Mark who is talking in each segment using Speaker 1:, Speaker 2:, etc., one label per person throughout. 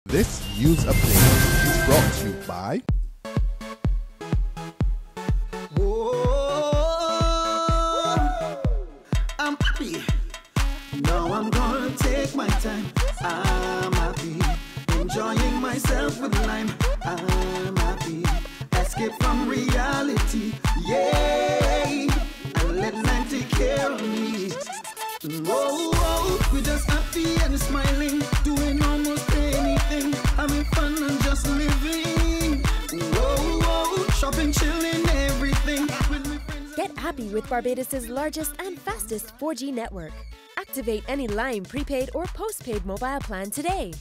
Speaker 1: This news update is brought to you by
Speaker 2: I'm happy. Now I'm gonna take my time. I'm happy. Enjoying myself with lime. I'm happy. Escape from reality. Yay! And let lime take care of me. We're just happy and smiling. Doing almost anything. Having fun and just living. Shopping, chilling, everything.
Speaker 3: Get happy with Barbados' largest and fastest 4G network. Activate any Lime prepaid or postpaid mobile plan today.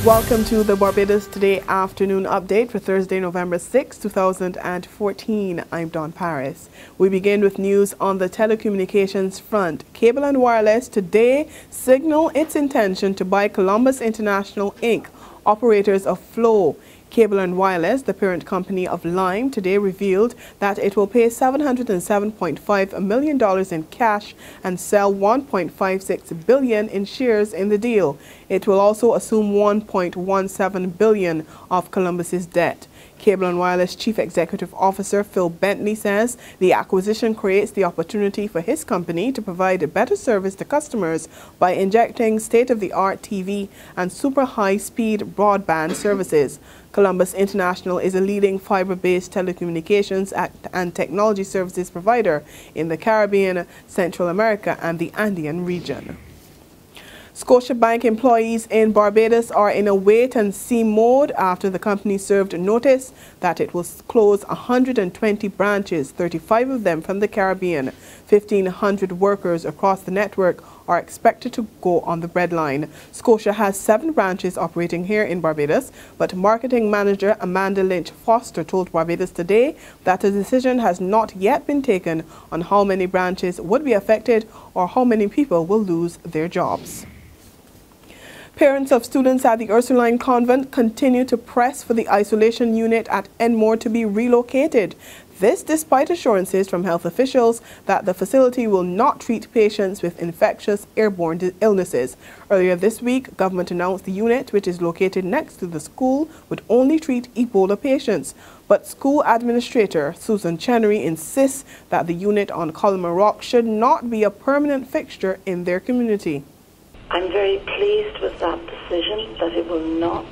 Speaker 4: Welcome to the Barbados Today afternoon update for Thursday, November 6, 2014. I'm Dawn Paris. We begin with news on the telecommunications front. Cable and Wireless today signal its intention to buy Columbus International Inc., operators of Flow. Cable and Wireless, the parent company of Lime, today revealed that it will pay $707.5 million in cash and sell $1.56 billion in shares in the deal. It will also assume $1.17 billion of Columbus's debt. Cable and Wireless Chief Executive Officer Phil Bentley says the acquisition creates the opportunity for his company to provide a better service to customers by injecting state-of-the-art TV and super high-speed broadband services. Columbus International is a leading fiber-based telecommunications and technology services provider in the Caribbean, Central America, and the Andean region. Scotiabank employees in Barbados are in a wait-and-see mode after the company served notice that it will close 120 branches, 35 of them from the Caribbean. 1,500 workers across the network are expected to go on the breadline. Scotia has 7 branches operating here in Barbados, but marketing manager Amanda Lynch Foster told Barbados Today that a decision has not yet been taken on how many branches would be affected or how many people will lose their jobs. Parents of students at the Ursuline Convent continue to press for the isolation unit at Enmore to be relocated. This despite assurances from health officials that the facility will not treat patients with infectious airborne illnesses. Earlier this week, government announced the unit, which is located next to the school, would only treat Ebola patients. But school administrator Susan Chenery insists that the unit on Colima Rock should not be a permanent fixture in their community.
Speaker 5: I'm very pleased with that decision, that it will not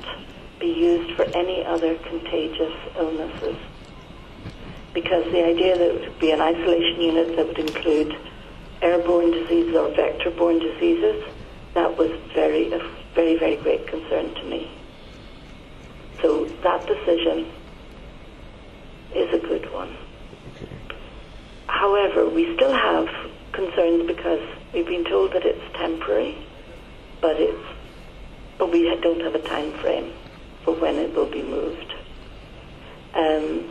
Speaker 5: be used for any other contagious illnesses. Because the idea that it would be an isolation unit that would include airborne diseases or vector-borne diseases, that was a very, very great concern to me. So that decision is a good one. However, we still have concerns because we've been told that it's temporary, but we don't have a time frame for when it will be moved.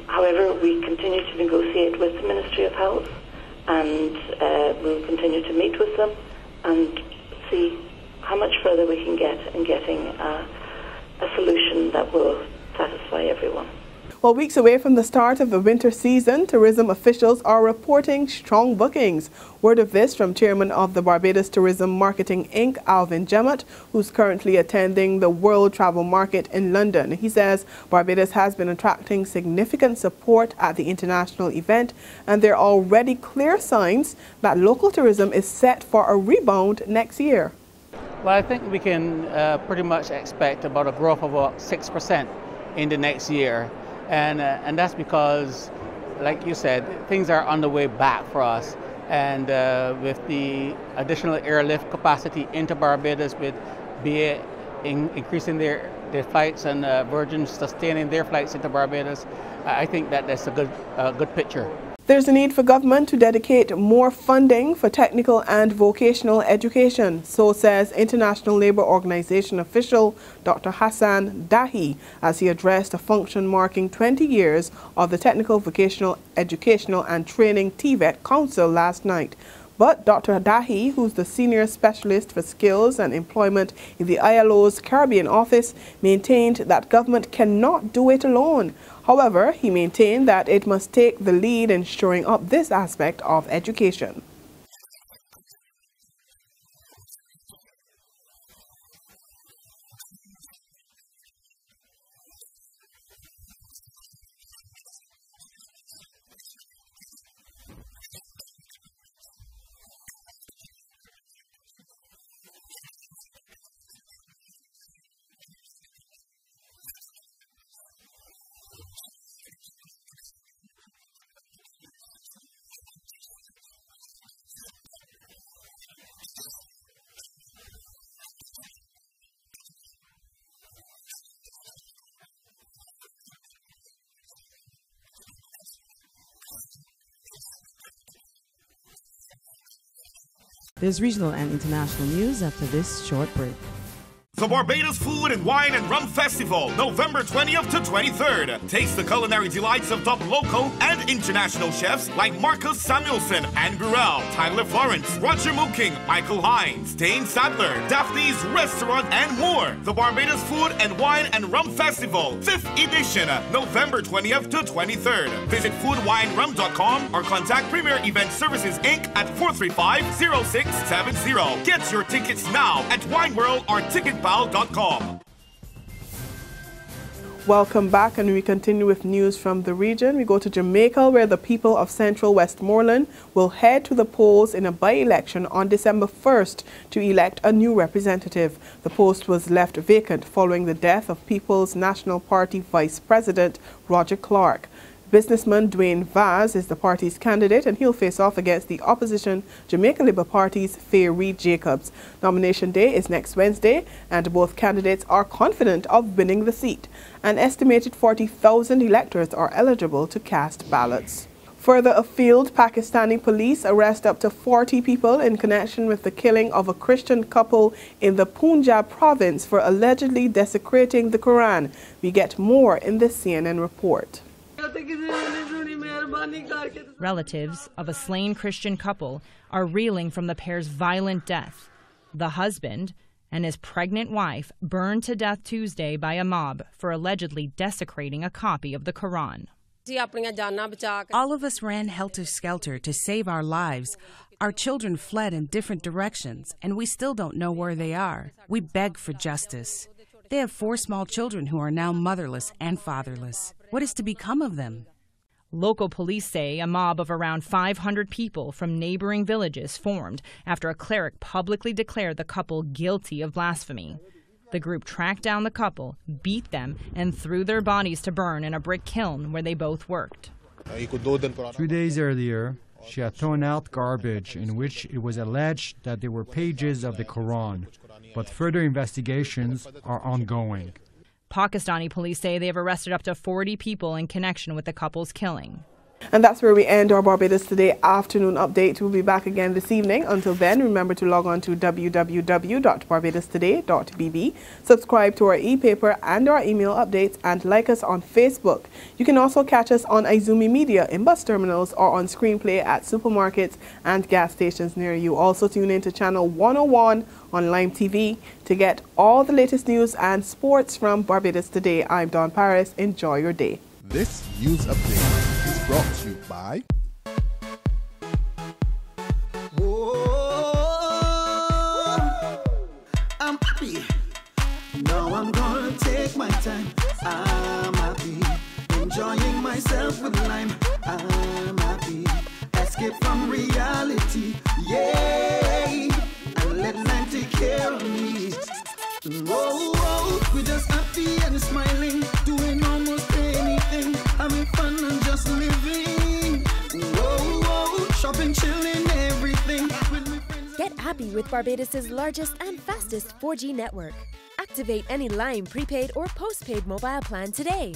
Speaker 5: However, we continue to negotiate with the Ministry of Health, and we'll continue to meet with them and see how much further we can get in getting a solution that will satisfy everyone.
Speaker 4: Well, weeks away from the start of the winter season, tourism officials are reporting strong bookings. Word of this from Chairman of the Barbados Tourism Marketing Inc., Alvin Jemmott, who's currently attending the World Travel Market in London. He says Barbados has been attracting significant support at the international event, and there are already clear signs that local tourism is set for a rebound next year.
Speaker 6: Well, I think we can pretty much expect about a growth of about 6% in the next year. And that's because, like you said, things are on the way back for us. And with the additional airlift capacity into Barbados, with BA increasing their flights and Virgin sustaining their flights into Barbados, I think that that's a good picture.
Speaker 4: There's a need for government to dedicate more funding for technical and vocational education, so says International Labour Organization official Dr. Hassan Dahi as he addressed a function marking 20 years of the Technical Vocational Educational and Training TVET Council last night. But Dr. Dahi, who's the Senior Specialist for Skills and Employment in the ILO's Caribbean office, maintained that government cannot do it alone. However, he maintained that it must take the lead in shoring up this aspect of education.
Speaker 7: There's regional and international news after this short break.
Speaker 8: The Barbados Food and Wine and Rum Festival, November 20th to 23rd. Taste the culinary delights of top local and international chefs like Marcus Samuelson, Anne Burrell, Tyler Florence, Roger Mooking, Michael Hines, Dane Sadler, Daphne's Restaurant, and more. The Barbados Food and Wine and Rum Festival, 5th edition, November 20th to 23rd. Visit foodwinerum.com or contact Premier Event Services Inc. at 435-0670. Get your tickets now at Wine World or Ticketpal.com.
Speaker 4: Welcome back, and we continue with news from the region. We go to Jamaica, where the people of Central Westmoreland will head to the polls in a by-election on December 1st to elect a new representative. The post was left vacant following the death of People's National Party Vice President Roger Clark. Businessman Dwayne Vaz is the party's candidate, and he'll face off against the opposition Jamaica Labour Party's Faye Reid Jacobs. Nomination day is next Wednesday, and both candidates are confident of winning the seat. An estimated 40,000 electors are eligible to cast ballots. Further afield, Pakistani police arrest up to 40 people in connection with the killing of a Christian couple in the Punjab province for allegedly desecrating the Quran. We get more in this CNN report.
Speaker 9: Relatives of a slain Christian couple are reeling from the pair's violent death. The husband and his pregnant wife burned to death Tuesday by a mob for allegedly desecrating a copy of the Quran.
Speaker 10: All of us ran helter-skelter to save our lives. Our children fled in different directions, and we still don't know where they are. We beg for justice. They have 4 small children who are now motherless and fatherless. What is to become of them?
Speaker 9: Local police say a mob of around 500 people from neighboring villages formed after a cleric publicly declared the couple guilty of blasphemy. The group tracked down the couple, beat them, and threw their bodies to burn in a brick kiln where they both worked.
Speaker 11: 2 days earlier, she had thrown out garbage in which it was alleged that there were pages of the Quran, but further investigations are ongoing.
Speaker 9: Pakistani police say they have arrested up to 40 people in connection with the couple's killing.
Speaker 4: And that's where we end our Barbados Today afternoon update. We'll be back again this evening. Until then, remember to log on to www.barbadostoday.bb, subscribe to our e-paper and our email updates, and like us on Facebook. You can also catch us on Izumi Media in bus terminals or on Screenplay at supermarkets and gas stations near you. Also tune in to Channel 101 on Lime TV to get all the latest news and sports from Barbados Today. I'm Dawn Paris. Enjoy your day.
Speaker 1: This news update is brought to you by
Speaker 2: I'm happy. Now I'm gonna take my time. I'm happy. Enjoying myself with lime. I'm happy. Escape from reality. Yay! And let lime take care of me. Whoa, we're just happy and smiling, doing almost anything, having fun and just living. Whoa, shopping, chilling, everything.
Speaker 3: Get happy with Barbados' largest and fastest 4G network. Activate any Lime prepaid or postpaid mobile plan today.